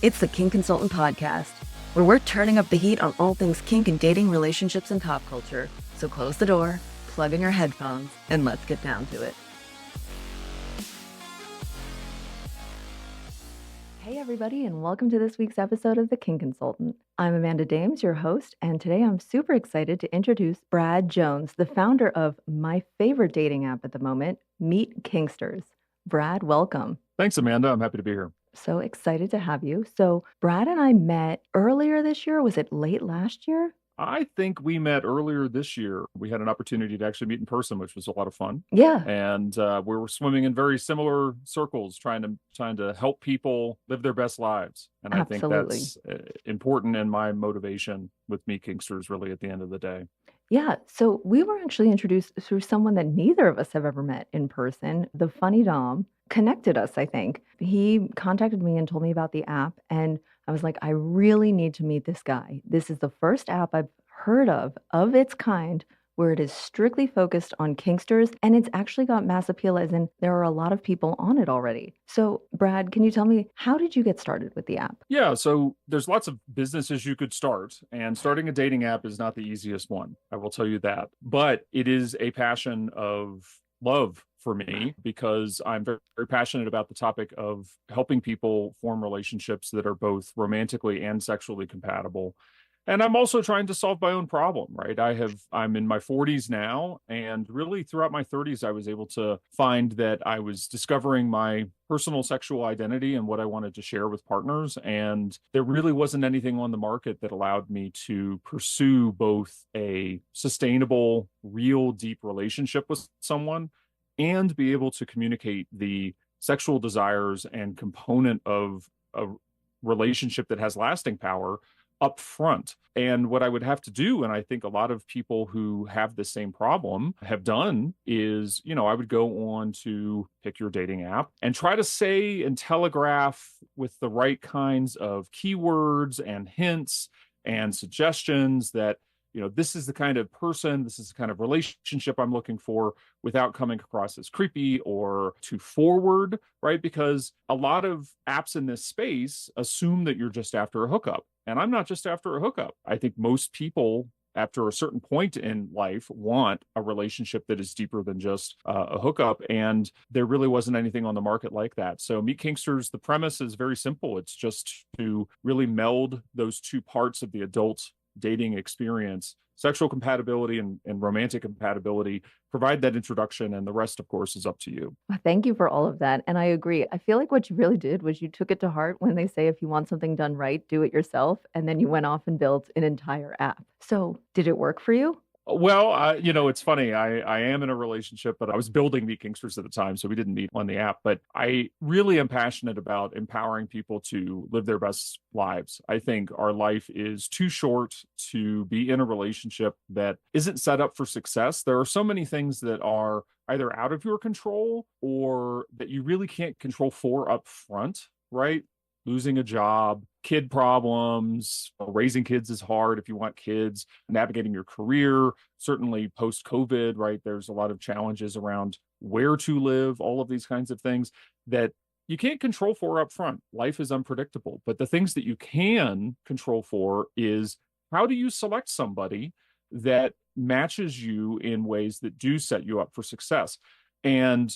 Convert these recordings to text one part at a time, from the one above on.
It's the Kink Consultant Podcast, where we're turning up the heat on all things kink and dating, relationships, and pop culture. So close the door, plug in your headphones, and let's get down to it. Hey everybody, and welcome to this week's episode of the Kink Consultant. I'm Amanda Dames, your host, and today I'm super excited to introduce Brad Jones, the founder of my favorite dating app at the moment, Meet Kinksters. Brad, welcome. Thanks, Amanda. I'm happy to be here. So excited to have you. So Brad and I met earlier this year. Was it late last year? I think we met earlier this year. We had an opportunity to actually meet in person, which was a lot of fun. Yeah, And we were swimming in very similar circles, trying to help people live their best lives. And I think absolutely. that's important in my motivation with Meet Kinksters, really, at the end of the day. Yeah. So we were actually introduced through someone that neither of us have ever met in person. The funny Dom connected us, I think. He contacted me and told me about the app. And I was like, I really need to meet this guy. This is the first app I've heard of its kind, where it is strictly focused on kinksters. And it's actually got mass appeal, as in there are a lot of people on it already. So, Brad, can you tell me, how did you get started with the app? Yeah, so there's lots of businesses you could start, and starting a dating app is not the easiest one. I will tell you that. But it is a passion of love for me because I'm very, very passionate about the topic of helping people form relationships that are both romantically and sexually compatible. And I'm also trying to solve my own problem, right? I'm in my 40s now, and really throughout my 30s, I was able to find that I was discovering my personal sexual identity and what I wanted to share with partners. And there really wasn't anything on the market that allowed me to pursue both a sustainable, real, deep relationship with someone and be able to communicate the sexual desires and component of a relationship that has lasting power up front. And what I would have to do, and I think a lot of people who have the same problem have done, is, I would go on to pick your dating app and try to say and telegraph with the right kinds of keywords and hints and suggestions that, this is the kind of person, this is the kind of relationship I'm looking for, without coming across as creepy or too forward, right? Because a lot of apps in this space assume that you're just after a hookup. And I'm not just after a hookup. I think most people, after a certain point in life, want a relationship that is deeper than just a hookup. And there really wasn't anything on the market like that. So Meet Kinksters, the premise is very simple. It's just to really meld those two parts of the adult dating experience, sexual compatibility and romantic compatibility, provide that introduction, and the rest, of course, is up to you. Well, thank you for all of that. And I agree. I feel like what you really did was you took it to heart when they say if you want something done right, do it yourself. And then you went off and built an entire app. So, did it work for you? Well, it's funny. I am in a relationship, but I was building Meet Kinksters at the time, so we didn't meet on the app. But I really am passionate about empowering people to live their best lives. I think our life is too short to be in a relationship that isn't set up for success. There are so many things that are either out of your control or that you really can't control for up front, right? Losing a job, kid problems, raising kids is hard if you want kids, navigating your career, certainly post COVID, right? There's a lot of challenges around where to live, all of these kinds of things that you can't control for up front. Life is unpredictable, but the things that you can control for is how do you select somebody that matches you in ways that do set you up for success? And,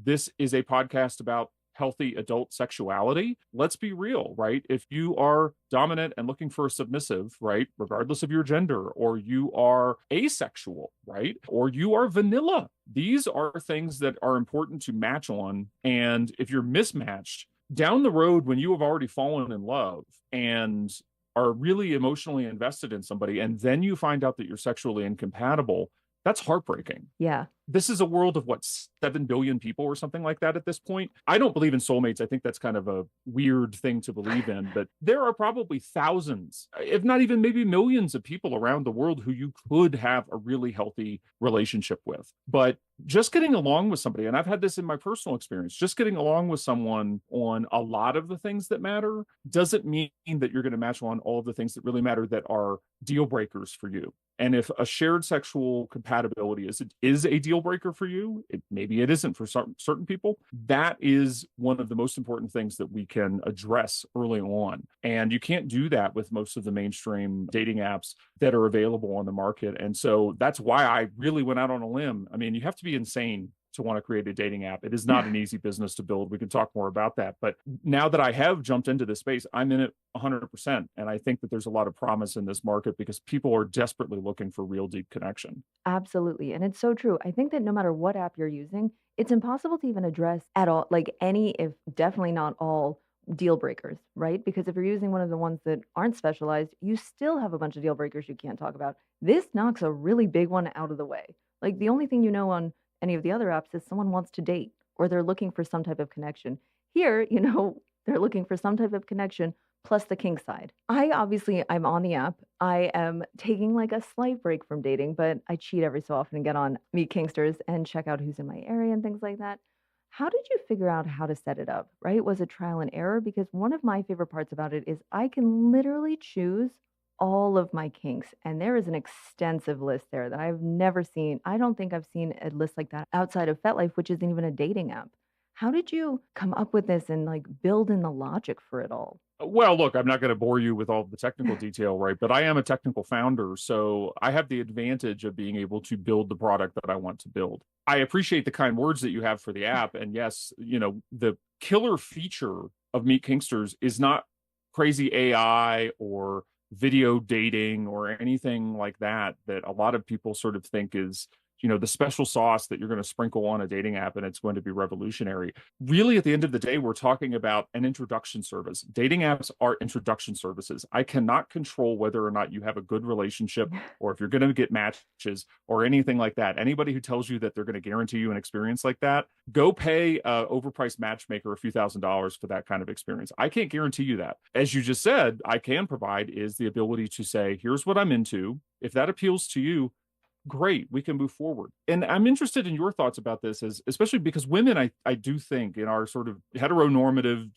this is a podcast about healthy adult sexuality. Let's be real, right? If you are dominant and looking for a submissive, right, regardless of your gender, or you are asexual, right, or you are vanilla, these are things that are important to match on. And if you're mismatched down the road, when you have already fallen in love and are really emotionally invested in somebody, and then you find out that you're sexually incompatible, that's heartbreaking. Yeah. This is a world of what, 7 billion people or something like that at this point. I don't believe in soulmates. I think that's kind of a weird thing to believe in, but there are probably thousands, if not even maybe millions of people around the world who you could have a really healthy relationship with. But just getting along with somebody, and I've had this in my personal experience, just getting along with someone on a lot of the things that matter doesn't mean that you're going to match on all of the things that really matter that are deal breakers for you. And if a shared sexual compatibility is a deal deal breaker for you. Maybe it isn't for certain people. That is one of the most important things that we can address early on. And you can't do that with most of the mainstream dating apps that are available on the market. And so that's why I really went out on a limb. I mean, you have to be insane to want to create a dating app. It is not an easy business to build. We can talk more about that. But now that I have jumped into this space, I'm in it 100%. And I think that there's a lot of promise in this market because people are desperately looking for real deep connection. Absolutely. And it's so true. I think that no matter what app you're using, it's impossible to even address at all, like any, if definitely not all, deal breakers, right? Because if you're using one of the ones that aren't specialized, you still have a bunch of deal breakers you can't talk about. This knocks a really big one out of the way. Like the only thing you know on any of the other apps is someone wants to date or they're looking for some type of connection. Here, they're looking for some type of connection plus the kink side. I'm on the app. I am taking like a slight break from dating, but I cheat every so often and get on Meet Kinksters and check out who's in my area and things like that. How did you figure out how to set it up, right? Was it trial and error? Because one of my favorite parts about it is I can literally choose all of my kinks, and there is an extensive list there that I've never seen. I don't think I've seen a list like that outside of FetLife, which isn't even a dating app. How did you come up with this and like build in the logic for it all? Well, look, I'm not going to bore you with all the technical detail, right? But I am a technical founder, so I have the advantage of being able to build the product that I want to build. I appreciate the kind words that you have for the app. And yes, the killer feature of Meet Kinksters is not crazy AI or video dating or anything like that, that a lot of people sort of think is the special sauce that you're going to sprinkle on a dating app and it's going to be revolutionary. Really, at the end of the day, we're talking about an introduction service. Dating apps are introduction services. I cannot control whether or not you have a good relationship or if you're going to get matches or anything like that. Anybody who tells you that they're going to guarantee you an experience like that, go pay a overpriced matchmaker a few $1,000s for that kind of experience. I can't guarantee you that. As you just said, I can provide is the ability to say, here's what I'm into. If that appeals to you, great, we can move forward. And I'm interested in your thoughts about this, as especially because women, I do think in our sort of heteronormative,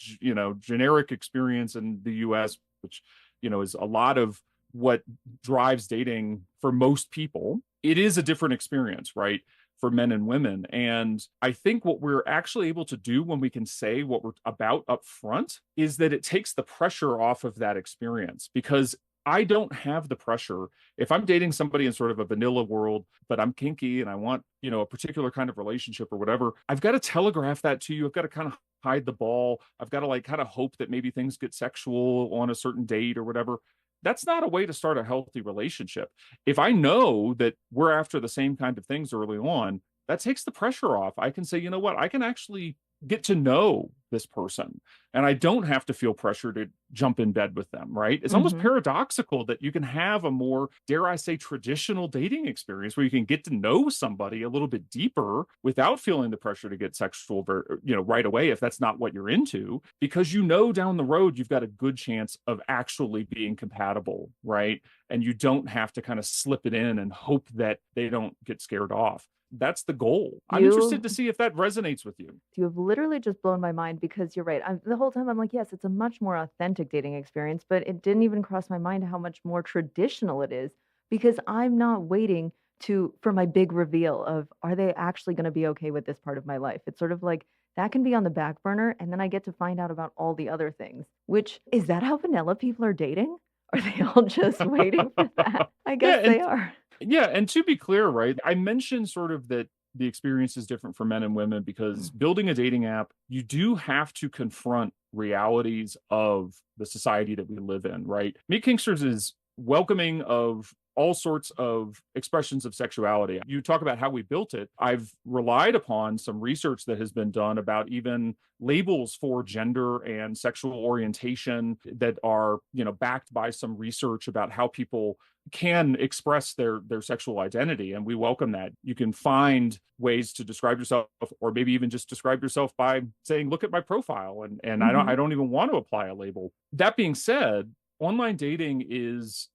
generic experience in the US, which, is a lot of what drives dating for most people, it is a different experience, right? For men and women. And I think what we're actually able to do when we can say what we're about up front is that it takes the pressure off of that experience because I don't have the pressure. If I'm dating somebody in sort of a vanilla world, but I'm kinky and I want, a particular kind of relationship or whatever, I've got to telegraph that to you. I've got to kind of hide the ball. I've got to like kind of hope that maybe things get sexual on a certain date or whatever. That's not a way to start a healthy relationship. If I know that we're after the same kind of things early on, that takes the pressure off. I can say, you know what, I can actually get to know this person and I don't have to feel pressure to jump in bed with them, right? It's almost Mm-hmm. paradoxical that you can have a more, dare I say, traditional dating experience where you can get to know somebody a little bit deeper without feeling the pressure to get sexual, right away if that's not what you're into, because down the road you've got a good chance of actually being compatible, right? And you don't have to kind of slip it in and hope that they don't get scared off. That's the goal. I'm interested You to see if that resonates with you. you have literally just blown my mind because you're right. The whole time I'm like, yes, it's a much more authentic dating experience, but it didn't even cross my mind how much more traditional it is because I'm not waiting for my big reveal of are they actually going to be okay with this part of my life? It's sort of like that can be on the back burner and then I get to find out about all the other things. Which is that how vanilla people are dating? Are they all just waiting for that? I Yeah, guess they and are. yeah, and to be clear, right? I mentioned sort of that the experience is different for men and women because building a dating app, you do have to confront realities of the society that we live in, right? Meet Kinksters is welcoming of all sorts of expressions of sexuality. You talk about how we built it. I've relied upon some research that has been done about even labels for gender and sexual orientation that are, backed by some research about how people can express their sexual identity, and we welcome that. You can find ways to describe yourself, or maybe even just describe yourself by saying, look at my profile, and I Mm-hmm. don't even want to apply a label. That being said, online dating is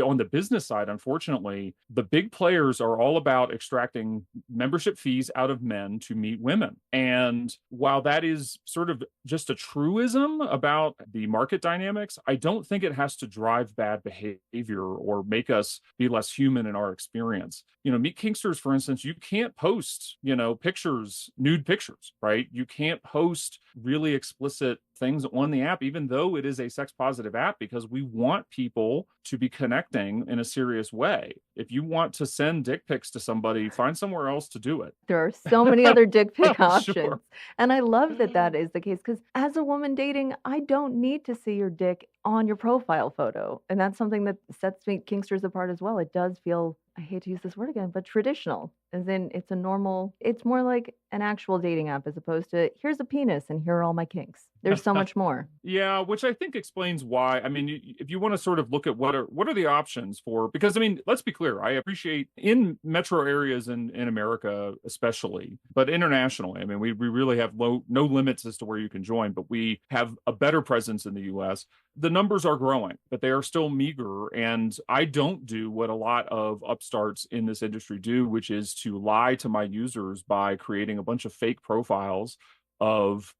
on the business side, unfortunately, the big players are all about extracting membership fees out of men to meet women. And while that is sort of just a truism about the market dynamics, I don't think it has to drive bad behavior or make us be less human in our experience. Meet Kinksters, for instance, you can't post, pictures, nude pictures, right? You can't post really explicit things on the app, even though it is a sex positive app, because we want people to be connecting in a serious way. If you want to send dick pics to somebody, find somewhere else to do it. There are so many other dick pic options. Sure. And I love that that is the case because as a woman dating, I don't need to see your dick on your profile photo. And that's something that sets Meet Kinksters apart as well. It does feel, I hate to use this word again, but traditional, as in it's more like an actual dating app as opposed to here's a penis and here are all my kinks. There's so much more. Yeah, which I think explains why. I mean, if you want to sort of look at what are the options for, because I mean, let's be clear, I appreciate in metro areas in America especially, but internationally, I mean, we really have no limits as to where you can join, but we have a better presence in the US. The numbers are growing, but they are still meager. And I don't do what a lot of upstarts in this industry do, which is to lie to my users by creating a bunch of fake profiles of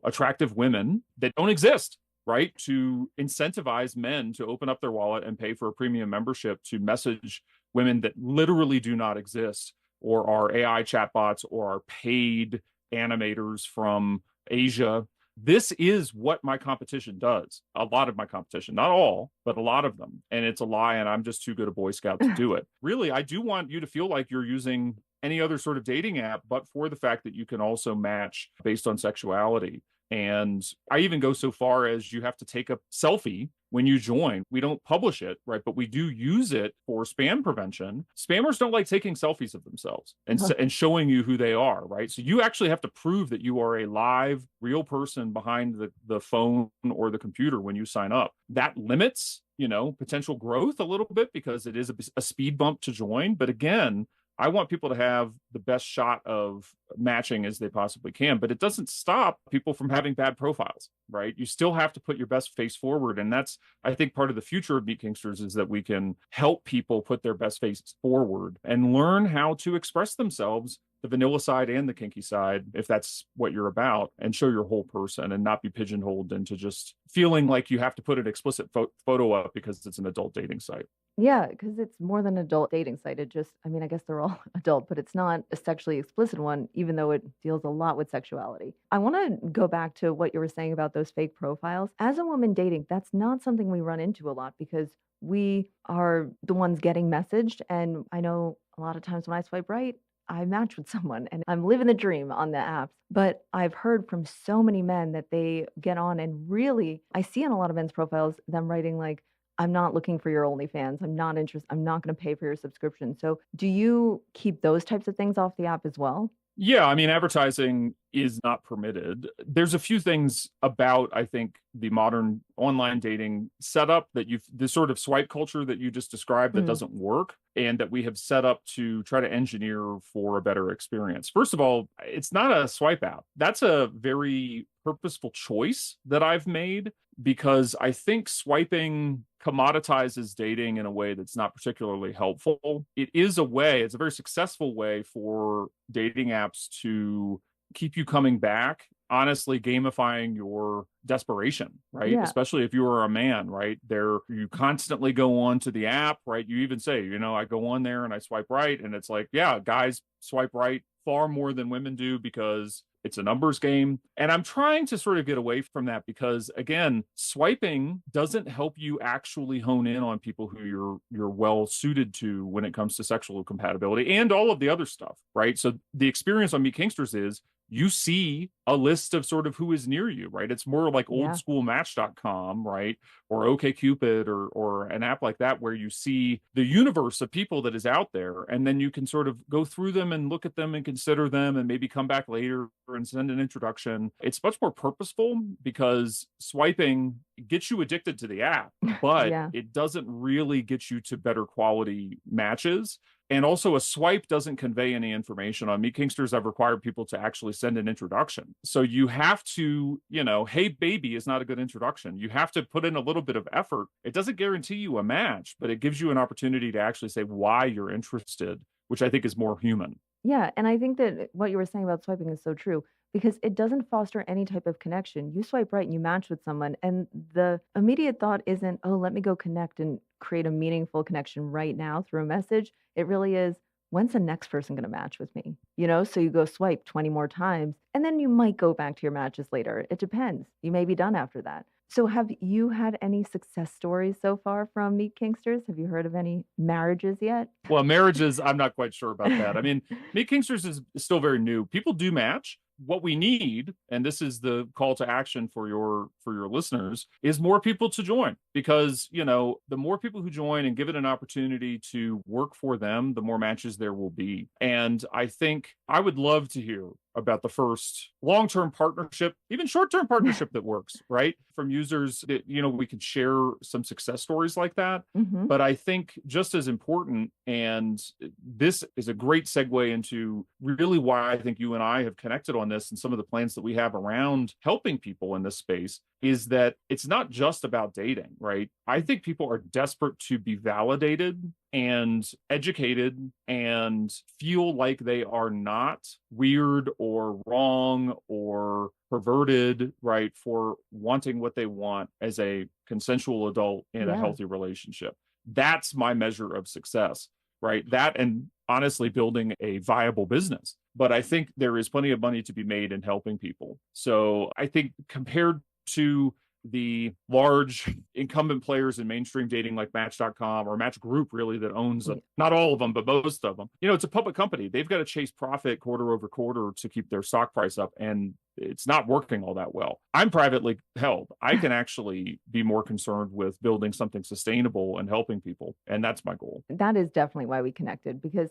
attractive women that don't exist, right? To incentivize men to open up their wallet and pay for a premium membership to message women that literally do not exist or are AI chatbots or are paid animators from Asia. This is what my competition does. A lot of my competition, not all, but a lot of them. And it's a lie. And I'm just too good a Boy Scout to do it. Really, I do want you to feel like you're using any other sort of dating app, but for the fact that you can also match based on sexuality. And I even go so far as you have to take a selfie when you join. We don't publish it, right? But we do use it for spam prevention. Spammers don't like taking selfies of themselves and showing you who they are, right? So you actually have to prove that you are a live, real person behind the phone or the computer when you sign up. That limits, potential growth a little bit because it is a speed bump to join. But again, I want people to have the best shot of matching as they possibly can, but it doesn't stop people from having bad profiles, right? You still have to put your best face forward. And that's, I think, part of the future of Meet Kinksters is that we can help people put their best face forward and learn how to express themselves, the vanilla side and the kinky side, if that's what you're about, and show your whole person and not be pigeonholed into just feeling like you have to put an explicit photo up because it's an adult dating site. Yeah, because it's more than an adult dating site. I mean, I guess they're all adult, but it's not a sexually explicit one, even though it deals a lot with sexuality. I want to go back to what you were saying about those fake profiles. As a woman dating, that's not something we run into a lot because we are the ones getting messaged. And I know a lot of times when I swipe right, I match with someone and I'm living the dream on the apps. But I've heard from so many men that they get on and really, I see on a lot of men's profiles them writing like, I'm not looking for your OnlyFans. I'm not interested. I'm not going to pay for your subscription. So, do you keep those types of things off the app as well? Yeah, I mean, advertising is not permitted. There's a few things about, I think, the modern online dating setup that the sort of swipe culture that you just described that Mm, doesn't work and that we have set up to try to engineer for a better experience. First of all, it's not a swipe app. That's a very purposeful choice that I've made because I think swiping commoditizes dating in a way that's not particularly helpful. It is a way, it's a very successful way for dating apps to keep you coming back, honestly gamifying your desperation, right? yeah. Especially if you are a man, right? There you constantly go on to the app, right? You even say, I go on there and I swipe right and it's like, yeah, guys swipe right far more than women do because it's a numbers game. And I'm trying to sort of get away from that because again, swiping doesn't help you actually hone in on people who you're well suited to when it comes to sexual compatibility and all of the other stuff, right? So the experience on Meet Kinksters is you see a list of sort of who is near you, right? It's more like old Yeah. school match.com, right? Or OkCupid or an app like that where you see the universe of people that is out there. And then you can sort of go through them and look at them and consider them and maybe come back later and send an introduction. It's much more purposeful because swiping gets you addicted to the app, but Yeah. it doesn't really get you to better quality matches. And also, a swipe doesn't convey any information. On Meet Kinksters, I've required people to actually send an introduction. So you have to, hey, baby is not a good introduction. You have to put in a little bit of effort. It doesn't guarantee you a match, but it gives you an opportunity to actually say why you're interested, which I think is more human. Yeah, and I think that what you were saying about swiping is so true because it doesn't foster any type of connection. You swipe right and you match with someone, and the immediate thought isn't, oh, let me go connect and create a meaningful connection right now through a message. It really is, when's the next person going to match with me? So you go swipe 20 more times, and then you might go back to your matches later. It depends. You may be done after that. So, have you had any success stories so far from Meet Kinksters? Have you heard of any marriages yet? Well, marriages, I'm not quite sure about that. I mean, Meet Kinksters is still very new. People do match. What we need, and this is the call to action for your listeners, is more people to join, because the more people who join and give it an opportunity to work for them, the more matches there will be. And I think I would love to hear about the first long-term partnership, even short-term partnership that works, right? From users that, we can share some success stories like that. Hmm. But I think just as important, and this is a great segue into really why I think you and I have connected on this and some of the plans that we have around helping people in this space, is that it's not just about dating, right? I think people are desperate to be validated and educated and feel like they are not weird or wrong or perverted, right, for wanting what they want as a consensual adult in a Yeah. healthy relationship. That's my measure of success, right? That, and honestly, building a viable business. But I think there is plenty of money to be made in helping people. So I think compared to the large incumbent players in mainstream dating like Match.com or Match Group, really, that owns Yeah. not all of them, but most of them. It's a public company. They've got to chase profit quarter over quarter to keep their stock price up, and it's not working all that well. I'm privately held. I can actually be more concerned with building something sustainable and helping people, and that's my goal. That is definitely why we connected because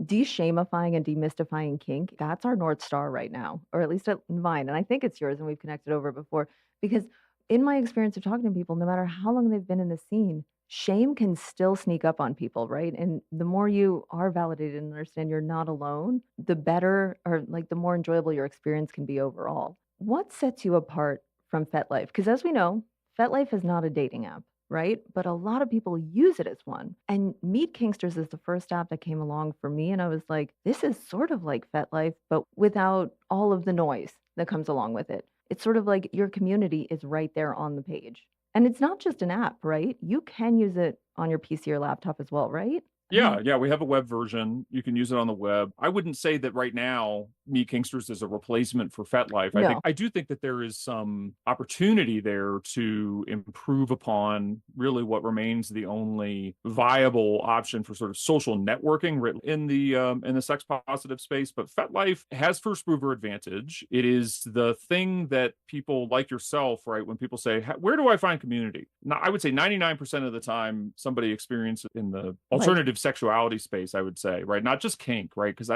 de-shamifying and demystifying kink, that's our North Star right now, or at least mine. And I think it's yours, and we've connected over before. Because in my experience of talking to people, no matter how long they've been in the scene, shame can still sneak up on people, right? And the more you are validated and understand you're not alone, the better or like the more enjoyable your experience can be overall. What sets you apart from FetLife? Because as we know, FetLife is not a dating app, right? But a lot of people use it as one. And Meet Kinksters is the first app that came along for me. And I was like, this is sort of like FetLife, but without all of the noise that comes along with it. It's sort of like your community is right there on the page. And it's not just an app, right? You can use it on your PC or laptop as well, right? I Yeah, mean, yeah, we have a web version. You can use it on the web. I wouldn't say that right now Meet Kinksters is a replacement for FetLife. no. I do think that there is some opportunity there to improve upon really what remains the only viable option for sort of social networking in the sex positive space. But FetLife has first mover advantage. It is the thing that people like yourself, right? When people say, "Where do I find community?" Now, I would say 99% of the time somebody experiences in the Like, alternative sexuality space, I would say, right? Not just kink, right? Because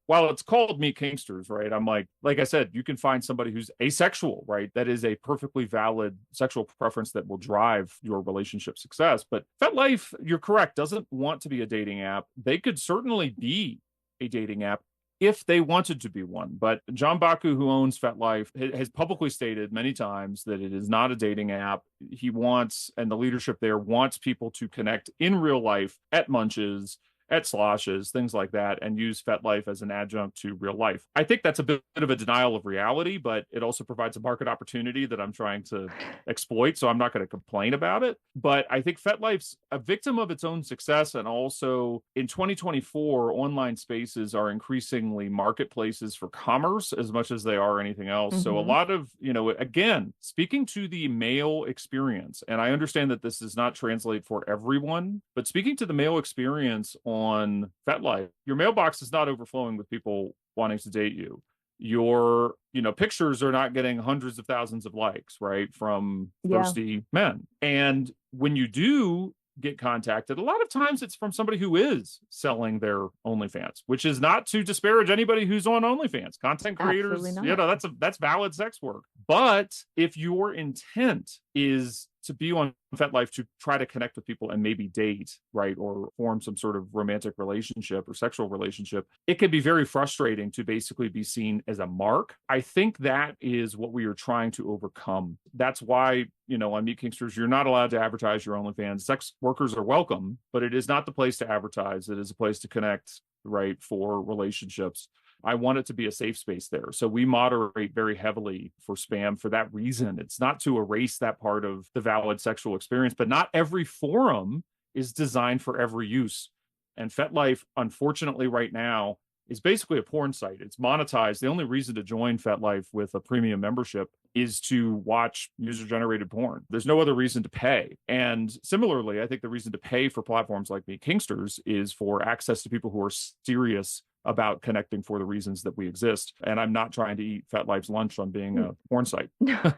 while it's called Meet Kinksters, right? I'm like I said, you can find somebody who's asexual, right? That is a perfectly valid sexual preference that will drive your relationship success. But FetLife, you're correct, doesn't want to be a dating app. They could certainly be a dating app if they wanted to be one. But John Baku, who owns FetLife, has publicly stated many times that it is not a dating app. He wants, and the leadership there wants people to connect in real life at munches, at sloshes, things like that, and use FetLife as an adjunct to real life. I think that's a bit of a denial of reality, but it also provides a market opportunity that I'm trying to exploit. So I'm not going to complain about it. But I think FetLife's a victim of its own success. And also in 2024, online spaces are increasingly marketplaces for commerce as much as they are anything else. So a mhm. lot of, again, speaking to the male experience, and I understand that this does not translate for everyone, but speaking to the male experience on FetLife, your mailbox is not overflowing with people wanting to date you. Your, pictures are not getting hundreds of thousands of likes, right, from Yeah, thirsty men. And when you do get contacted, a lot of times it's from somebody who is selling their OnlyFans, which is not to disparage anybody who's on OnlyFans. Content absolutely creators, not. that's valid sex work. But if your intent is to be on FetLife to try to connect with people and maybe date, right, or form some sort of romantic relationship or sexual relationship, it can be very frustrating to basically be seen as a mark. I think that is what we are trying to overcome. That's why, on Meet Kinksters, you're not allowed to advertise your OnlyFans. Sex workers are welcome, but it is not the place to advertise. It is a place to connect, right, for relationships. I want it to be a safe space there. So we moderate very heavily for spam for that reason. It's not to erase that part of the valid sexual experience, but not every forum is designed for every use. And FetLife, unfortunately, right now, is basically a porn site. It's monetized. The only reason to join FetLife with a premium membership is to watch user-generated porn. There's no other reason to pay. And similarly, I think the reason to pay for platforms like Meet Kinksters is for access to people who are serious about connecting for the reasons that we exist. And I'm not trying to eat FetLife's lunch on being a porn site.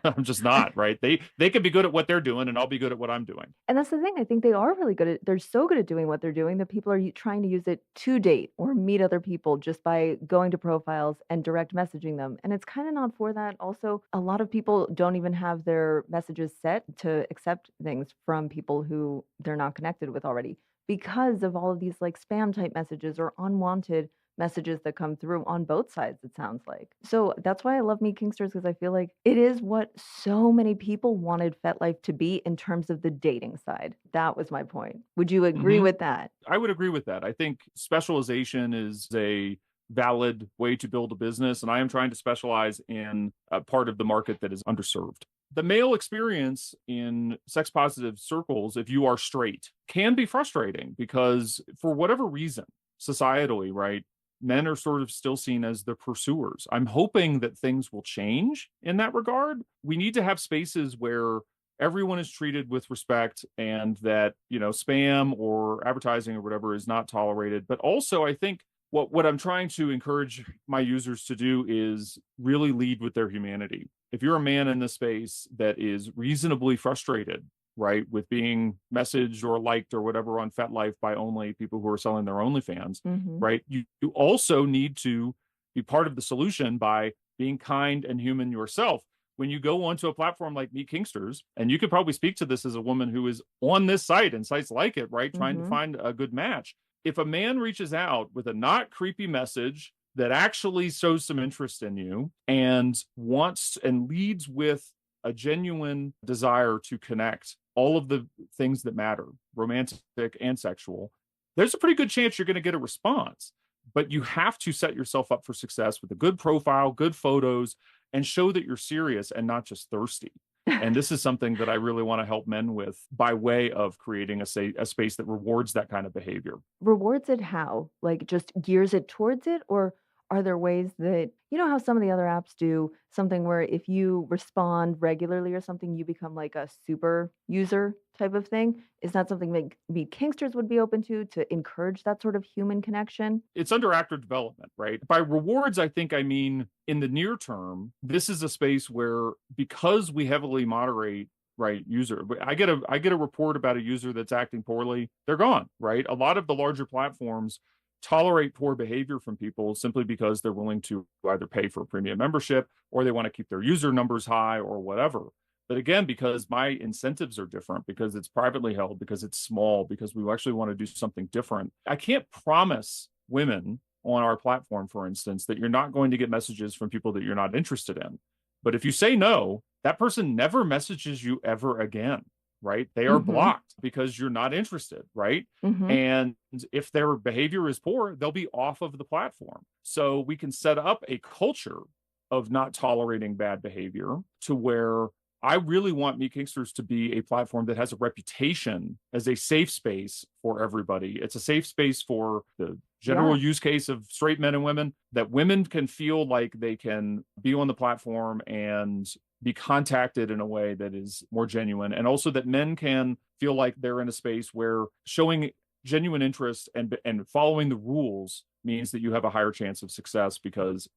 I'm just not, right? They can be good at what they're doing, and I'll be good at what I'm doing. And that's the thing. I think they are really good at, they're so good at doing what they're doing that people are trying to use it to date or meet other people just by going to profiles and direct messaging them. And it's kind of not for that. Also, a lot of people don't even have their messages set to accept things from people who they're not connected with already because of all of these like spam type messages or unwanted messages that come through on both sides, it sounds like. So that's why I love Meet Kinksters, because I feel like it is what so many people wanted FetLife to be in terms of the dating side. That was my point. Would you agree with that? I would agree with that. I think specialization is a valid way to build a business, and I am trying to specialize in a part of the market that is underserved. The male experience in sex positive circles, if you are straight, can be frustrating because for whatever reason, societally, right, men are sort of still seen as the pursuers. I'm hoping that things will change in that regard. We need to have spaces where everyone is treated with respect and that, spam or advertising or whatever is not tolerated. But also, I think what I'm trying to encourage my users to do is really lead with their humanity. If you're a man in this space that is reasonably frustrated, right, with being messaged or liked or whatever on FetLife by only people who are selling their OnlyFans, right? You also need to be part of the solution by being kind and human yourself. When you go onto a platform like Meet Kinksters, and you could probably speak to this as a woman who is on this site and sites like it, right, trying to find a good match. If a man reaches out with a not creepy message that actually shows some interest in you and wants and leads with a genuine desire to connect all of the things that matter, romantic and sexual, there's a pretty good chance you're going to get a response. But you have to set yourself up for success with a good profile, good photos, and show that you're serious and not just thirsty. And this is something that I really want to help men with by way of creating a space that rewards that kind of behavior. Rewards it how? Like just gears it towards it? Or are there ways that, how some of the other apps do something where if you respond regularly or something, you become like a super user type of thing? Is that something that Meet Kinksters would be open to encourage that sort of human connection? It's under active development, right? By rewards, I think I mean in the near term, this is a space where because we heavily moderate, right, user, I get a report about a user that's acting poorly, they're gone, right? A lot of the larger platforms tolerate poor behavior from people simply because they're willing to either pay for a premium membership or they want to keep their user numbers high or whatever. But again, because my incentives are different, because it's privately held, because it's small, because we actually want to do something different, I can't promise women on our platform, for instance, that you're not going to get messages from people that you're not interested in. But if you say no, that person never messages you ever again, right? They are blocked because you're not interested, right? And if their behavior is poor, they'll be off of the platform. So we can set up a culture of not tolerating bad behavior to where I really want Meet Kinksters to be a platform that has a reputation as a safe space for everybody. It's a safe space for the general use case of straight men and women, that women can feel like they can be on the platform and be contacted in a way that is more genuine. And also that men can feel like they're in a space where showing genuine interest and following the rules means that you have a higher chance of success because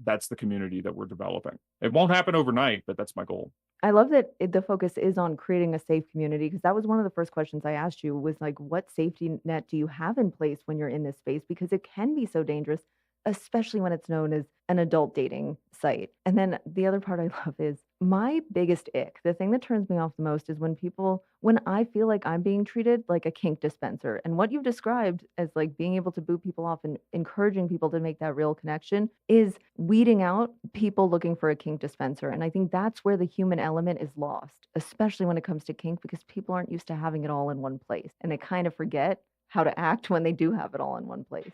that's the community that we're developing. It won't happen overnight, but that's my goal. I love that the focus is on creating a safe community, because that was one of the first questions I asked you was like, what safety net do you have in place when you're in this space? Because it can be so dangerous especially when it's known as an adult dating site. And then the other part I love is my biggest ick. The thing that turns me off the most is when I feel like I'm being treated like a kink dispenser. And what you've described as like being able to boot people off and encouraging people to make that real connection is weeding out people looking for a kink dispenser. And I think that's where the human element is lost, especially when it comes to kink, because people aren't used to having it all in one place and they kind of forget how to act when they do have it all in one place.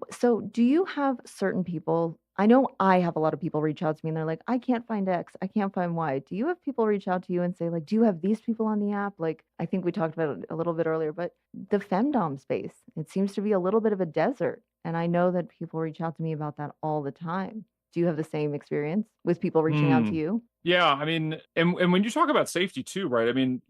So, do you have certain people? I know I have a lot of people reach out to me and they're like, I can't find X, I can't find Y. Do you have people reach out to you and say, like, do you have these people on the app? Like, I think we talked about it a little bit earlier, but the femdom space, it seems to be a little bit of a desert. And I know that people reach out to me about that all the time. Do you have the same experience with people reaching out Hmm. to you? Yeah, I mean, and when you talk about safety too, right? I mean,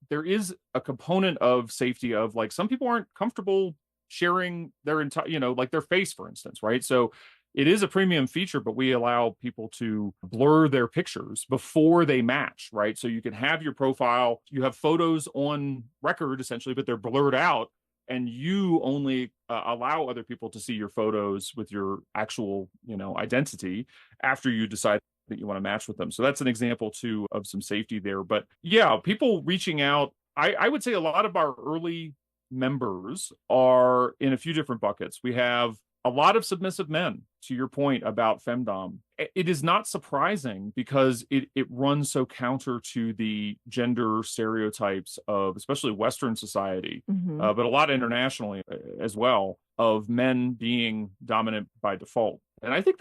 there is a component of safety of like some people aren't comfortable sharing their entire, like their face, for instance, right? So it is a premium feature, but we allow people to blur their pictures before they match, right? So you can have your profile, you have photos on record essentially, but they're blurred out, and you only allow other people to see your photos with your actual, identity after you decide that you want to match with them. So that's an example too of some safety there. But yeah, people reaching out, I would say a lot of our early members are in a few different buckets. We have a lot of submissive men, to your point about femdom. It is not surprising because it runs so counter to the gender stereotypes of especially Western society, Hmm. but a lot internationally as well, of men being dominant by default. And I think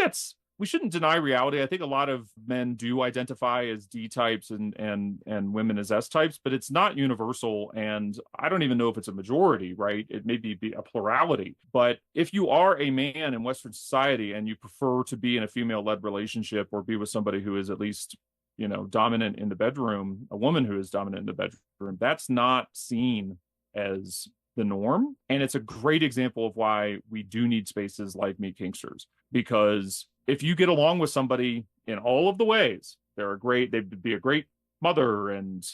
we shouldn't deny reality. I think a lot of men do identify as D types and women as S types, but it's not universal. And I don't even know if it's a majority, right? It may be a plurality. But if you are a man in Western society and you prefer to be in a female-led relationship or be with somebody who is at least, dominant in the bedroom, a woman who is dominant in the bedroom, that's not seen as the norm. And it's a great example of why we do need spaces like Meet Kinksters, because if you get along with somebody in all of the ways, they'd be a great mother and,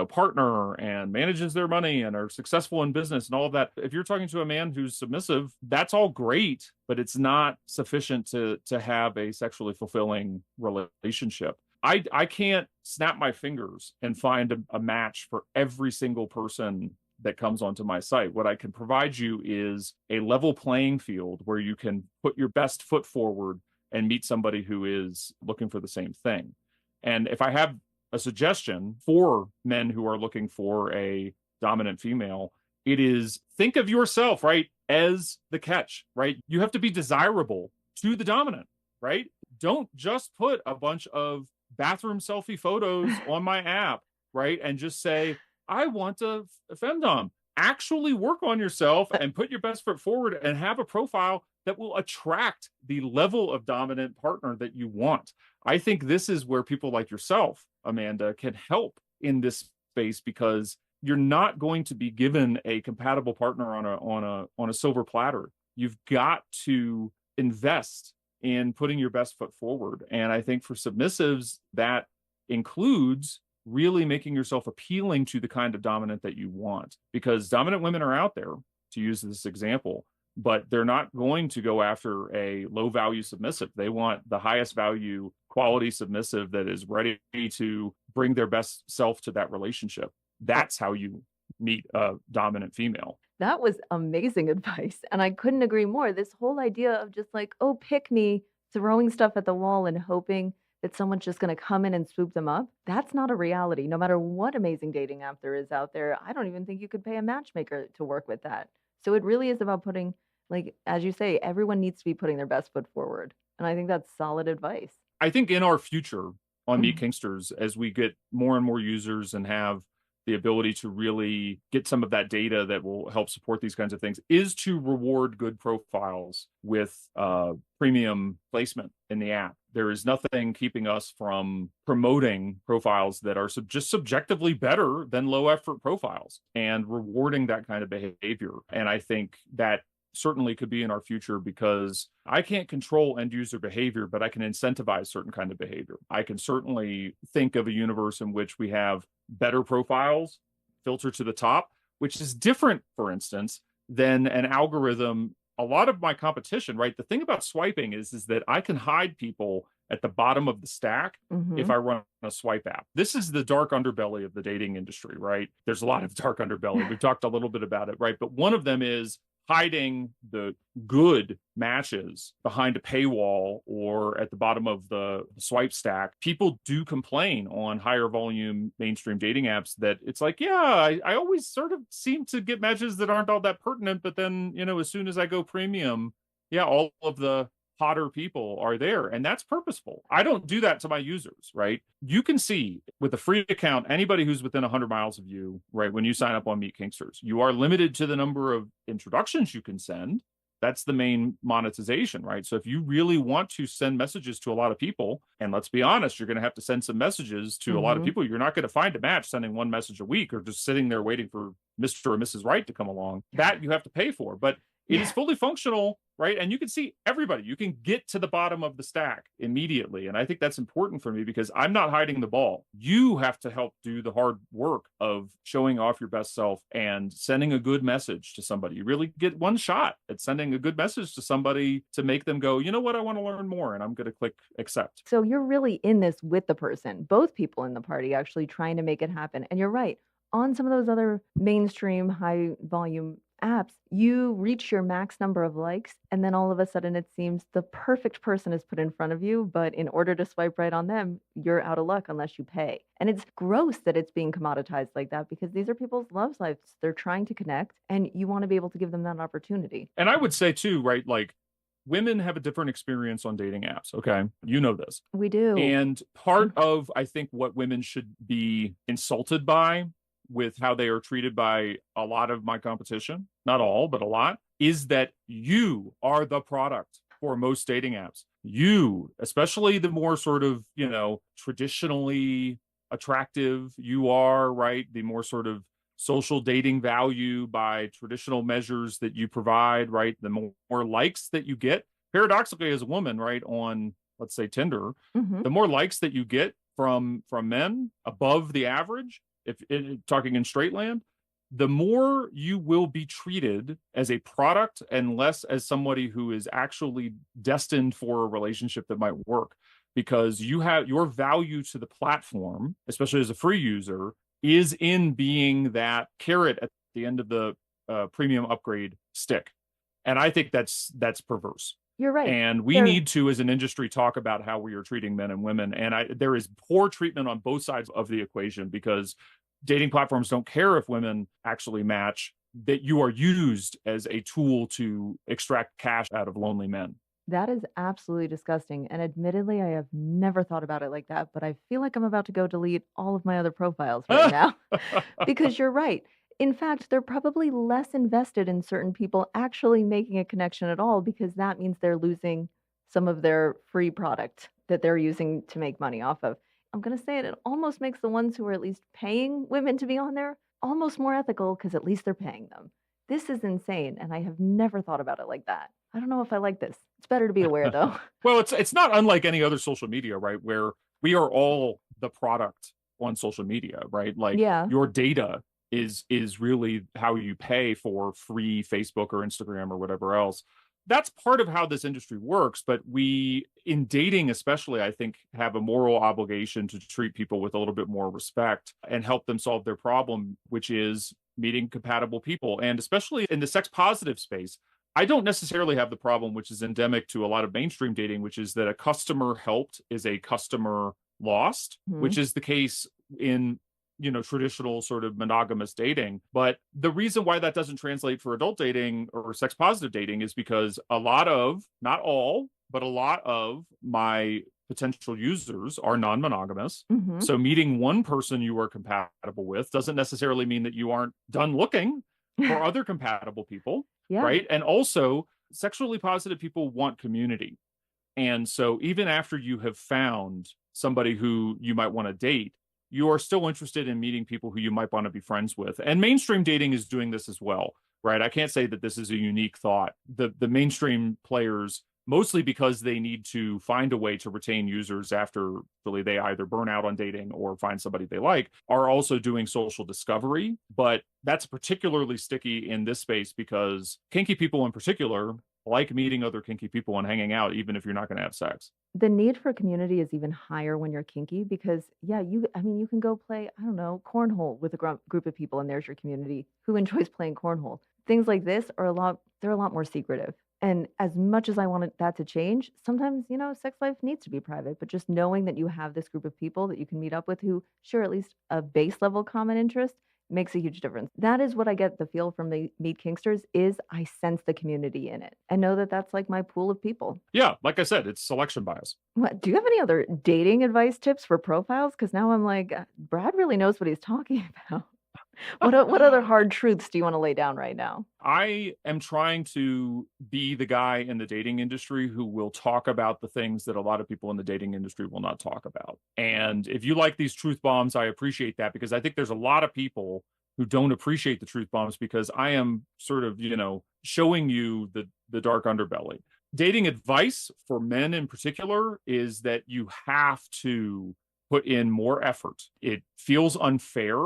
partner and manages their money and are successful in business and all of that. If you're talking to a man who's submissive, that's all great, but it's not sufficient to have a sexually fulfilling relationship. I can't snap my fingers and find a match for every single person that comes onto my site. What I can provide you is a level playing field where you can put your best foot forward and meet somebody who is looking for the same thing. And if I have a suggestion for men who are looking for a dominant female, it is think of yourself, right, as the catch, right? You have to be desirable to the dominant, right? Don't just put a bunch of bathroom selfie photos on my app, right? And just say, I want a femdom. Actually work on yourself and put your best foot forward and have a profile that will attract the level of dominant partner that you want. I think this is where people like yourself, Amanda, can help in this space, because you're not going to be given a compatible partner on a silver platter. You've got to invest in putting your best foot forward. And I think for submissives, that includes really making yourself appealing to the kind of dominant that you want, because dominant women are out there, to use this example, but they're not going to go after a low value submissive. They want the highest value quality submissive that is ready to bring their best self to that relationship. That's how you meet a dominant female. That was amazing advice, and I couldn't agree more. This whole idea of just like, "Oh, pick me," throwing stuff at the wall and hoping that someone's just gonna come in and swoop them up, that's not a reality. No matter what amazing dating app there is out there, I don't even think you could pay a matchmaker to work with that. So it really is about putting, like, as you say, everyone needs to be putting their best foot forward, and I think that's solid advice. I think in our future on Meet Kinksters, as we get more and more users and have the ability to really get some of that data that will help support these kinds of things, is to reward good profiles with premium placement in the app. There is nothing keeping us from promoting profiles that are just subjectively better than low effort profiles and rewarding that kind of behavior. And I think that certainly could be in our future, because I can't control end user behavior, but I can incentivize certain kind of behavior. I can certainly think of a universe in which we have better profiles filter to the top, which is different, for instance, than an algorithm a lot of my competition, right? The thing about swiping is that I can hide people at the bottom of the stack if Hmm. I run a swipe app. This is the dark underbelly of the dating industry, right? There's a lot of dark underbelly. We've talked a little bit about it, right? But one of them is hiding the good matches behind a paywall or at the bottom of the swipe stack. People do complain on higher volume mainstream dating apps that it's like, yeah, I always sort of seem to get matches that aren't all that pertinent. But then, as soon as I go premium, yeah, all of the hotter people are there, and that's purposeful. I don't do that to my users, right? You can see with a free account, anybody who's within 100 miles of you, right, when you sign up on Meet Kinksters, you are limited to the number of introductions you can send. That's the main monetization, right? So if you really want to send messages to a lot of people, and let's be honest, you're going to have to send some messages to a lot of Hmm. people. You're not going to find a match sending one message a week or just sitting there waiting for Mr. or Mrs. Right to come along. That you have to pay for. But it is Yeah. fully functional, right? And you can see everybody. You can get to the bottom of the stack immediately. And I think that's important for me because I'm not hiding the ball. You have to help do the hard work of showing off your best self and sending a good message to somebody. You really get one shot at sending a good message to somebody to make them go, you know what, I want to learn more. And I'm going to click accept. So you're really in this with the person, both people in the party actually trying to make it happen. And you're right. On some of those other mainstream high volume apps, you reach your max number of likes, and then all of a sudden it seems the perfect person is put in front of you. But in order to swipe right on them, you're out of luck unless you pay. And it's gross that it's being commoditized like that because these are people's love lives. They're trying to connect, and you want to be able to give them that opportunity. And I would say too, right? Like women have a different experience on dating apps. Okay. You know this. We do. And part of, I think, what women should be insulted by with how they are treated by a lot of my competition, not all, but a lot, is that you are the product for most dating apps. You, especially the more sort of, traditionally attractive you are, right? The more sort of social dating value by traditional measures that you provide, right? The more likes that you get, paradoxically, as a woman, right, on let's say Tinder, Hmm. the more likes that you get from men above the average, if talking in straight land, the more you will be treated as a product and less as somebody who is actually destined for a relationship that might work because you have your value to the platform, especially as a free user, is in being that carrot at the end of the premium upgrade stick. And I think that's perverse. You're right. And we There need to, as an industry, talk about how we are treating men and women. And there is poor treatment on both sides of the equation because dating platforms don't care if women actually match, that you are used as a tool to extract cash out of lonely men. That is absolutely disgusting. And admittedly, I have never thought about it like that, but I feel like I'm about to go delete all of my other profiles right now because you're right. In fact, they're probably less invested in certain people actually making a connection at all because that means they're losing some of their free product that they're using to make money off of. I'm going to say it, it almost makes the ones who are at least paying women to be on there almost more ethical because at least they're paying them. This is insane, and I have never thought about it like that. I don't know if I like this. It's better to be aware, though. Well, it's not unlike any other social media, right? Where we are all the product on social media, right? Like Yeah. your data is really how you pay for free Facebook or Instagram or whatever else. That's part of how this industry works, but we in dating especially, I think, have a moral obligation to treat people with a little bit more respect and help them solve their problem, which is meeting compatible people. And especially in the sex positive space, I don't necessarily have the problem, which is endemic to a lot of mainstream dating, which is that a customer helped is a customer lost, which Mhm. is the case in traditional sort of monogamous dating. But the reason why that doesn't translate for adult dating or sex positive dating is because a lot of, not all, but a lot of my potential users are non-monogamous. Mhm. So meeting one person you are compatible with doesn't necessarily mean that you aren't done looking for other compatible people, Yeah. right? And also, sexually positive people want community. And so, even after you have found somebody who you might want to date, you are still interested in meeting people who you might want to be friends with. And mainstream dating is doing this as well, right? I can't say that this is a unique thought. The mainstream players, mostly because they need to find a way to retain users after really they either burn out on dating or find somebody they like, are also doing social discovery. But that's particularly sticky in this space because kinky people in particular like meeting other kinky people and hanging out, even if you're not going to have sex. The need for community is even higher when you're kinky because, yeah, I mean, you can go play, I don't know, cornhole with a group of people, and there's your community who enjoys playing cornhole. Things like this are they're a lot more secretive. And as much as I wanted that to change, sometimes, sex life needs to be private, but just knowing that you have this group of people that you can meet up with who share at least a base level common interest makes a huge difference. That is what I get the feel from the Meet Kinksters is I sense the community in it and know that that's like my pool of people. Yeah, like I said, it's selection bias. What do you have any other dating advice tips for profiles? Because now I'm like, Brad really knows what he's talking about. What other hard truths do you want to lay down right now? I am trying to be the guy in the dating industry who will talk about the things that a lot of people in the dating industry will not talk about. And if you like these truth bombs, I appreciate that because I think there's a lot of people who don't appreciate the truth bombs because I am sort of, showing you the dark underbelly. Dating advice for men in particular is that you have to put in more effort. It feels unfair,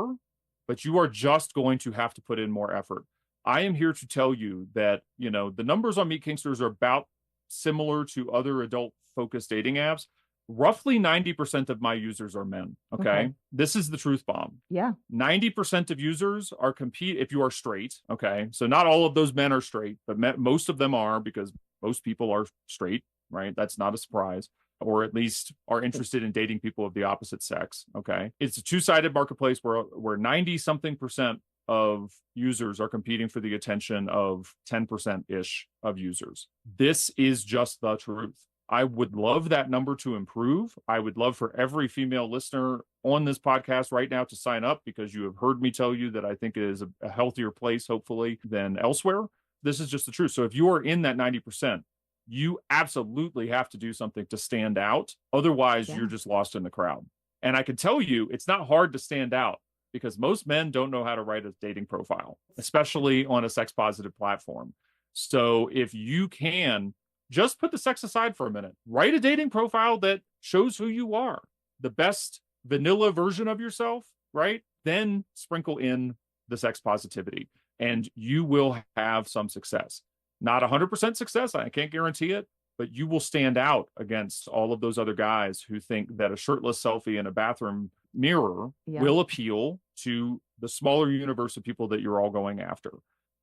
but you are just going to have to put in more effort. I am here to tell you that, the numbers on Meet Kinksters are about similar to other adult focused dating apps. Roughly 90% of my users are men. Okay. This is the truth bomb. Yeah. 90% of users are compete if you are straight. Okay. So not all of those men are straight, but most of them are because most people are straight, right? That's not a surprise, or at least are interested in dating people of the opposite sex. Okay. It's a two-sided marketplace where 90 something percent of users are competing for the attention of 10% ish of users. This is just the truth. I would love that number to improve. I would love for every female listener on this podcast right now to sign up because you have heard me tell you that I think it is a healthier place, hopefully, than elsewhere. This is just the truth. So if you are in that 90%, you absolutely have to do something to stand out. Otherwise, you're just lost in the crowd. And I can tell you, it's not hard to stand out because most men don't know how to write a dating profile, especially on a sex positive platform. So if you can just put the sex aside for a minute, write a dating profile that shows who you are, the best vanilla version of yourself, right? Then sprinkle in the sex positivity and you will have some success. Not 100% success, I can't guarantee it, but you will stand out against all of those other guys who think that a shirtless selfie in a bathroom mirror will appeal to the smaller universe of people that you're all going after.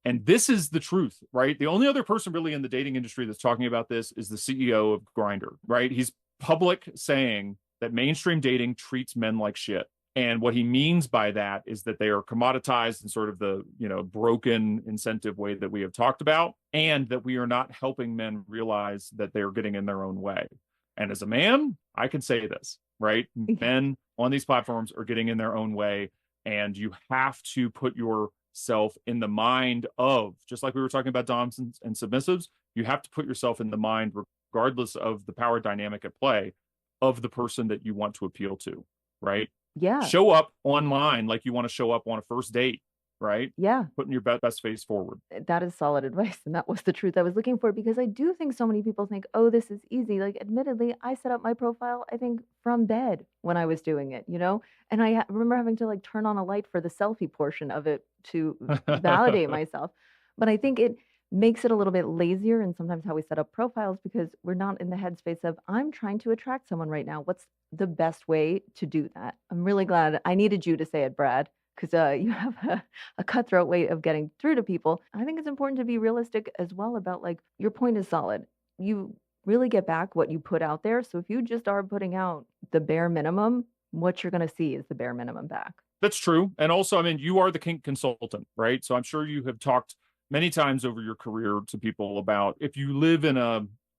And this is the truth, right? The only other person really in the dating industry that's talking about this is the CEO of Grindr, right? He's public saying that mainstream dating treats men like shit. And what he means by that is that they are commoditized in sort of the, broken incentive way that we have talked about, and that we are not helping men realize that they're getting in their own way. And as a man, I can say this, right? Men on these platforms are getting in their own way, and you have to put yourself in the mind of, just like we were talking about doms and submissives, you have to put yourself in the mind, regardless of the power dynamic at play, of the person that you want to appeal to, right? Yeah. Show up online like you want to show up on a first date, right? Yeah. Putting your best face forward. That is solid advice. And that was the truth I was looking for because I do think so many people think, oh, this is easy. Like, admittedly, I set up my profile, I think, from bed when I was doing it, And I remember having to like turn on a light for the selfie portion of it to validate myself. But I think it makes it a little bit lazier and sometimes how we set up profiles because we're not in the headspace of, I'm trying to attract someone right now. What's the best way to do that? I'm really glad I needed you to say it, Brad, because you have a cutthroat way of getting through to people. I think it's important to be realistic as well about like, your point is solid. You really get back what you put out there. So if you just are putting out the bare minimum, what you're going to see is the bare minimum back. That's true. And also, I mean, you are the kink consultant, right? So I'm sure you have talked many times over your career to people about if you live in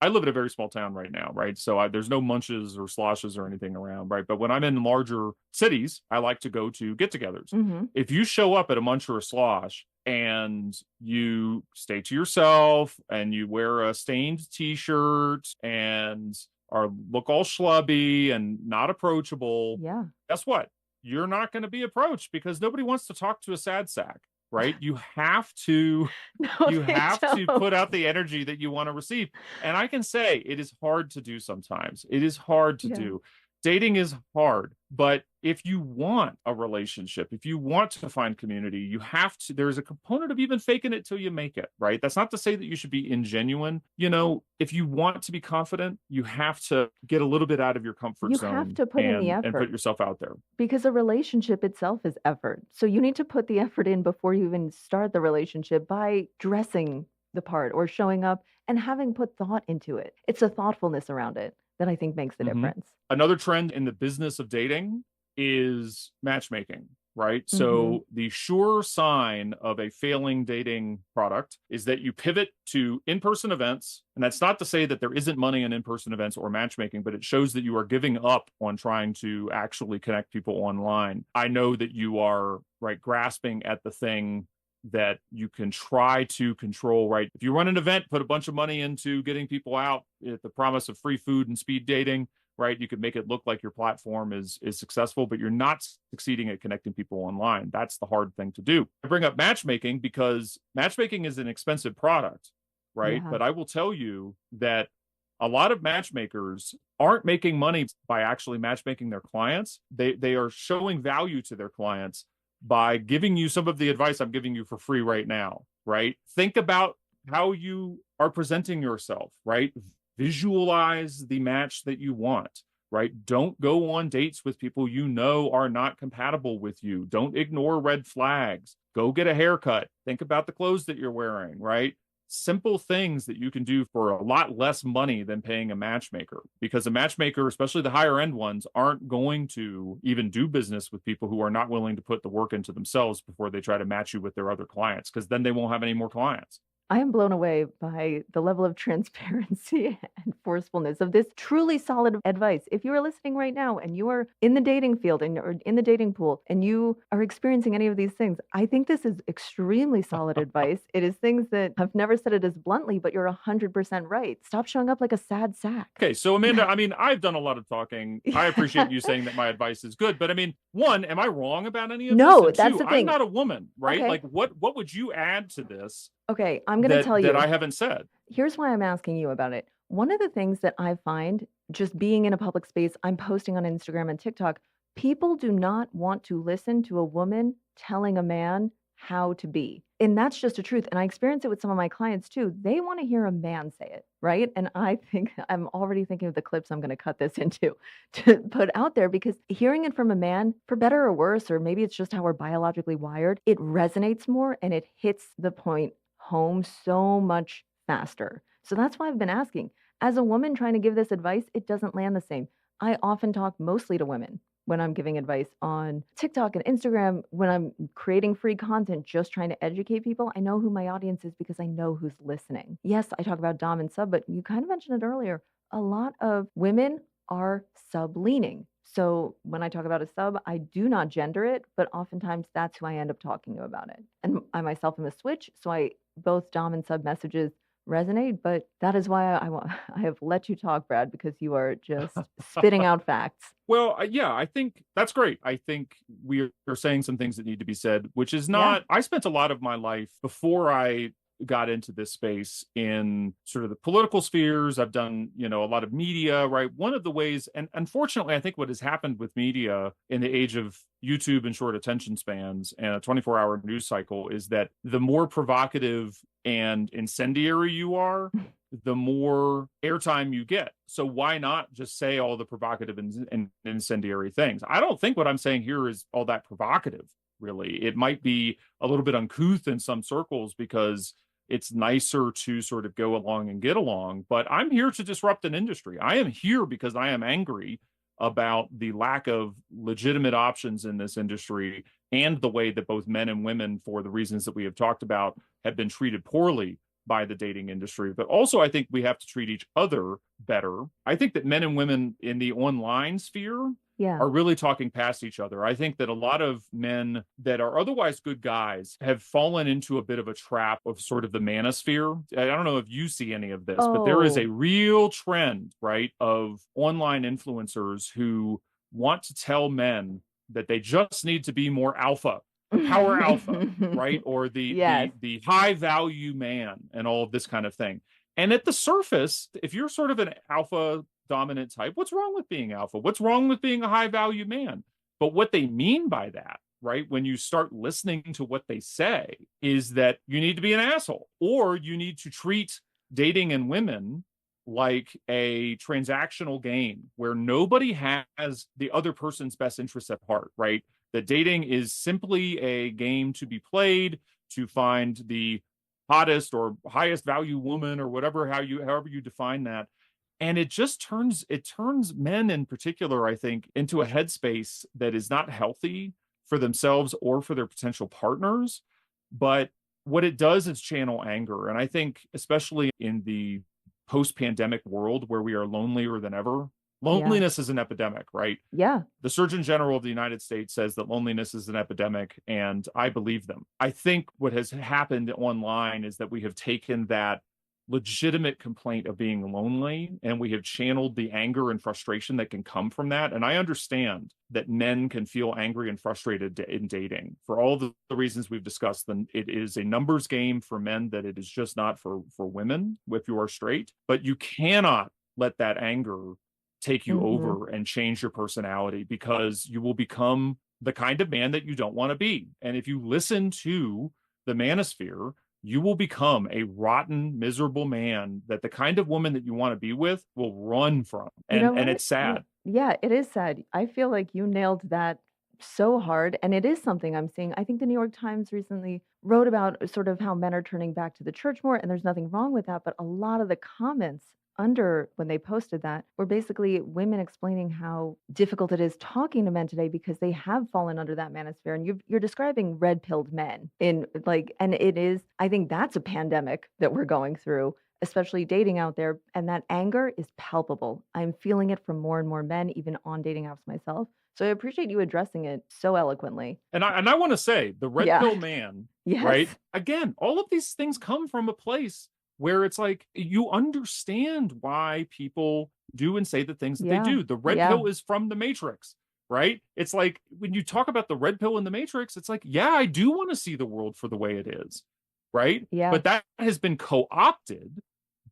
I live in a very small town right now, right? So there's no munches or sloshes or anything around, right? But when I'm in larger cities, I like to go to get-togethers. Mm-hmm. If you show up at a munch or a slosh and you stay to yourself and you wear a stained t-shirt and look all schlubby and not approachable, guess what? You're not going to be approached because nobody wants to talk to a sad sack. Right? You have to put out the energy that you want to receive. And I can say it is hard to do sometimes. It is hard to do. dating is hard, but if you want a relationship, if you want to find community, you have to, there's a component of even faking it till you make it, right? That's not to say that you should be ingenuine. You know, if you want to be confident, you have to get a little bit out of your comfort You have zone to put in the and put effort yourself out there. because a relationship itself is effort. So you need to put the effort in before you even start the relationship by dressing the part or showing up and having put thought into it. It's a thoughtfulness around it that I think makes the Mm-hmm. difference. Another trend in the business of dating is matchmaking, right? Hmm. So the sure sign of a failing dating product is that you pivot to in-person events. And that's not to say that there isn't money in in-person events or matchmaking, but it shows that you are giving up on trying to actually connect people online. I know that you are right grasping at the thing that you can try to control, right? If you run an event, put a bunch of money into getting people out at the promise of free food and speed dating, right? You could make it look like your platform is successful, but you're not succeeding at connecting people online. That's the hard thing to do. I bring up matchmaking because matchmaking is an expensive product, right? Yeah. But I will tell you that a lot of matchmakers aren't making money by actually matchmaking their clients. They are showing value to their clients by giving you some of the advice I'm giving you for free right now, right? Think about how you are presenting yourself, right? Visualize the match that you want, right? Don't go on dates with people you know are not compatible with you. Don't ignore red flags. Go get a haircut. Think about the clothes that you're wearing, right? Simple things that you can do for a lot less money than paying a matchmaker, because a matchmaker, especially the higher end ones, aren't going to even do business with people who are not willing to put the work into themselves before they try to match you with their other clients, because then they won't have any more clients. I am blown away by the level of transparency and forcefulness of this truly solid advice. If you are listening right now and you are in the dating field and or in the dating pool and you are experiencing any of these things, I think this is extremely solid advice. It is things that I've never said it as bluntly, but you're 100% right. Stop showing up like a sad sack. Okay, so Amanda, I mean, I've done a lot of talking. I appreciate you saying that my advice is good, but I mean, one, am I wrong about any of this? No, And that's two, the I'm thing. not a woman, right? Okay. Like what would you add to this Okay. I'm going to that tell that I you. haven't said? Here's why I'm asking you about it. One of the things that I find just being in a public space, I'm posting on Instagram and TikTok, people do not want to listen to a woman telling a man how to be. And that's just a truth. And I experience it with some of my clients too. They want to hear a man say it, right? And I think I'm already thinking of the clips I'm going to cut this into to put out there because hearing it from a man, for better or worse, or maybe it's just how we're biologically wired, it resonates more and it hits the point home so much faster. So that's why I've been asking. As a woman trying to give this advice, it doesn't land the same. I often talk mostly to women when I'm giving advice on TikTok and Instagram, when I'm creating free content, just trying to educate people. I know who my audience is because I know who's listening. Yes, I talk about Dom and sub, but you kind of mentioned it earlier. A lot of women are sub leaning. So when I talk about a sub, I do not gender it, but oftentimes that's who I end up talking to about it. And I myself am a switch, so I both Dom and sub messages resonate, but that is why I have let you talk, Brad, because you are just spitting out facts. Well, yeah, I think that's great. I think we are saying some things that need to be said, which is Yeah. not, I spent a lot of my life before I got into this space in sort of the political spheres. I've done, you know, a lot of media, right? One of the ways, and unfortunately, I think what has happened with media in the age of YouTube and short attention spans and a 24-hour news cycle is that the more provocative and incendiary you are, the more airtime you get. So why not just say all the provocative and incendiary things? I don't think what I'm saying here is all that provocative, really. It might be a little bit uncouth in some circles because it's nicer to sort of go along and get along. But I'm here to disrupt an industry. I am here because I am angry about the lack of legitimate options in this industry and the way that both men and women, for the reasons that we have talked about, have been treated poorly by the dating industry. But also, I think we have to treat each other better. I think that men and women in the online sphere Yeah. are really talking past each other. I think that a lot of men that are otherwise good guys have fallen into a bit of a trap of sort of the manosphere. I don't know if you see any of this, but there is a Oh. real trend, right, of online influencers who want to tell men that they just need to be more alpha, the power alpha, right? Or the Yes. the the high value man and all of this kind of thing. And at the surface, if you're sort of an alpha dominant type. What's wrong with being alpha? What's wrong with being a high value man? But what they mean by that, right, when you start listening to what they say, is that you need to be an asshole, or you need to treat dating and women like a transactional game where nobody has the other person's best interests at heart, right? That dating is simply a game to be played to find the hottest or highest value woman or whatever, however you define that. And it turns men in particular, I think, into a headspace that is not healthy for themselves or for their potential partners. But what it does is channel anger. And I think, especially in the post-pandemic world where we are lonelier than ever, Yeah. loneliness is an epidemic, right? Yeah. The Surgeon General of the United States says that loneliness is an epidemic, and I believe them. I think what has happened online is that we have taken that legitimate complaint of being lonely and we have channeled the anger and frustration that can come from that. And I understand that men can feel angry and frustrated in dating for all the reasons we've discussed. Then it is a numbers game for men that it is just not for women if you are straight. But you cannot let that anger take you Hmm. over and change your personality, because you will become the kind of man that you don't want to be. And if you listen to the manosphere, you will become a rotten, miserable man that the kind of woman that you want to be with will run from. You And know it's what? Yeah. sad. Yeah, it is sad. I feel like you nailed that so hard. And it is something I'm seeing. I think the New York Times recently wrote about sort of how men are turning back to the church more, and there's nothing wrong with that. But a lot of the comments under when they posted that were basically women explaining how difficult it is talking to men today because they have fallen under that manosphere. And you're describing red pilled men in like, and it is, I think that's a pandemic that we're going through, especially dating out there. And that anger is palpable. I'm feeling it from more and more men, even on dating apps myself. So I appreciate you addressing it so eloquently. And I want to say the red Yeah. pill man, right? Yes. Again, all of these things come from a place where it's like you understand why people do and say the things that they Yeah. do. The red Yeah. pill is from the Matrix, right? It's like when you talk about the red pill in the Matrix, it's like, yeah, I do want to see the world for the way it is, right? Yeah. But that has been co-opted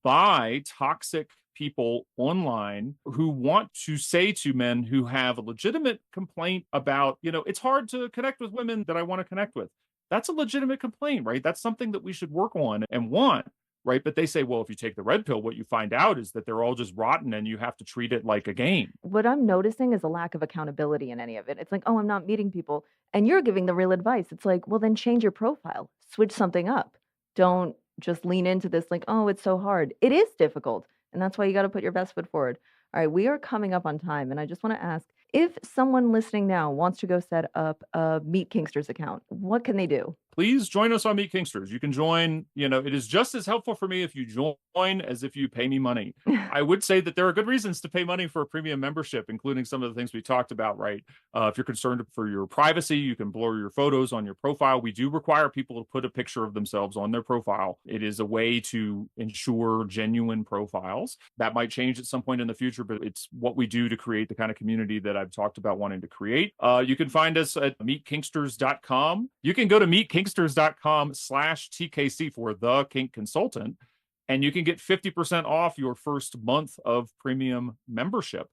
by toxic people online who want to say to men who have a legitimate complaint about, it's hard to connect with women that I want to connect with. That's a legitimate complaint, right? That's something that we should work on and want, right? But they say, well, if you take the red pill, what you find out is that they're all just rotten and you have to treat it like a game. What I'm noticing is a lack of accountability in any of it. It's like, oh, I'm not meeting people. And you're giving the real advice. It's like, well, then change your profile, switch something up. Don't just lean into this, like, oh, it's so hard. It is difficult. And that's why you got to put your best foot forward. All right, we are coming up on time. And I just want to ask if someone listening now wants to go set up a Meet Kinksters account, what can they do? Please join us on Meet Kinksters. You can join, it is just as helpful for me if you join as if you pay me money. I would say that there are good reasons to pay money for a premium membership, including some of the things we talked about, right? If you're concerned for your privacy, you can blur your photos on your profile. We do require people to put a picture of themselves on their profile. It is a way to ensure genuine profiles. That might change at some point in the future, but it's what we do to create the kind of community that I've talked about wanting to create. You can find us at meetkinksters.com. You can go to meetkinksters.com/TKC for the Kink Consultant, and you can get 50% off your first month of premium membership.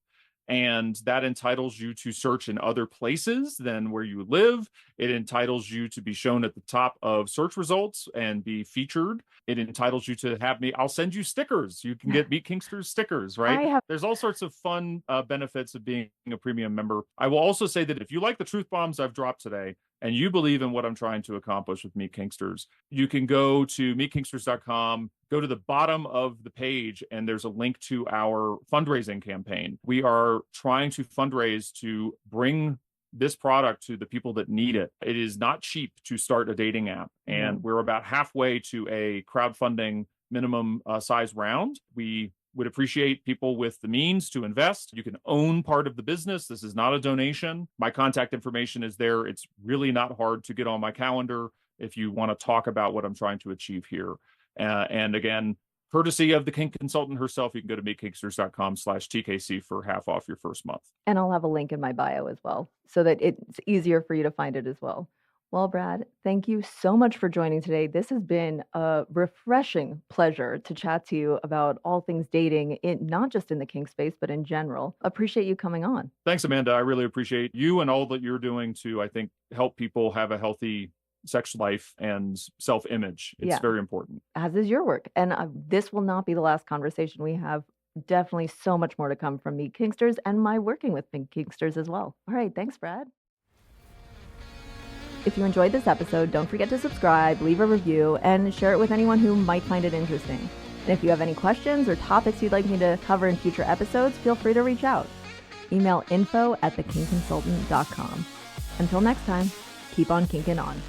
And that entitles you to search in other places than where you live. It entitles you to be shown at the top of search results and be featured. It entitles you to have me. I'll send you stickers. You can get Meet Kinksters stickers, I right? have. There's all sorts of fun benefits of being a premium member. I will also say that if you like the truth bombs I've dropped today, and you believe in what I'm trying to accomplish with Meet Kinksters, you can go to meetkinksters.com, go to the bottom of the page, and there's a link to our fundraising campaign. We are trying to fundraise to bring this product to the people that need it. It is not cheap to start a dating app, and No. we're about halfway to a crowdfunding minimum size round. We would appreciate people with the means to invest. You can own part of the business. This is not a donation. My contact information is there. It's really not hard to get on my calendar if you want to talk about what I'm trying to achieve here. And again, courtesy of the Kink consultant herself, you can go to meetkinksters.com/TKC for half off your first month. And I'll have a link in my bio as well so that it's easier for you to find it as well. Well, Brad, thank you so much for joining today. This has been a refreshing pleasure to chat to you about all things dating, not just in the kink space, but in general. Appreciate you coming on. Thanks, Amanda. I really appreciate you and all that you're doing to, I think, help people have a healthy sex life and self image. It's Yeah, very important. as is your work. And this will not be the last conversation we have. Definitely so much more to come from Meet Kinksters and my working with Meet Kinksters as well. All right, thanks, Brad. If you enjoyed this episode, don't forget to subscribe, leave a review, and share it with anyone who might find it interesting. And if you have any questions or topics you'd like me to cover in future episodes, feel free to reach out. Email info@thekinkconsultant.com. Until next time, keep on kinking on.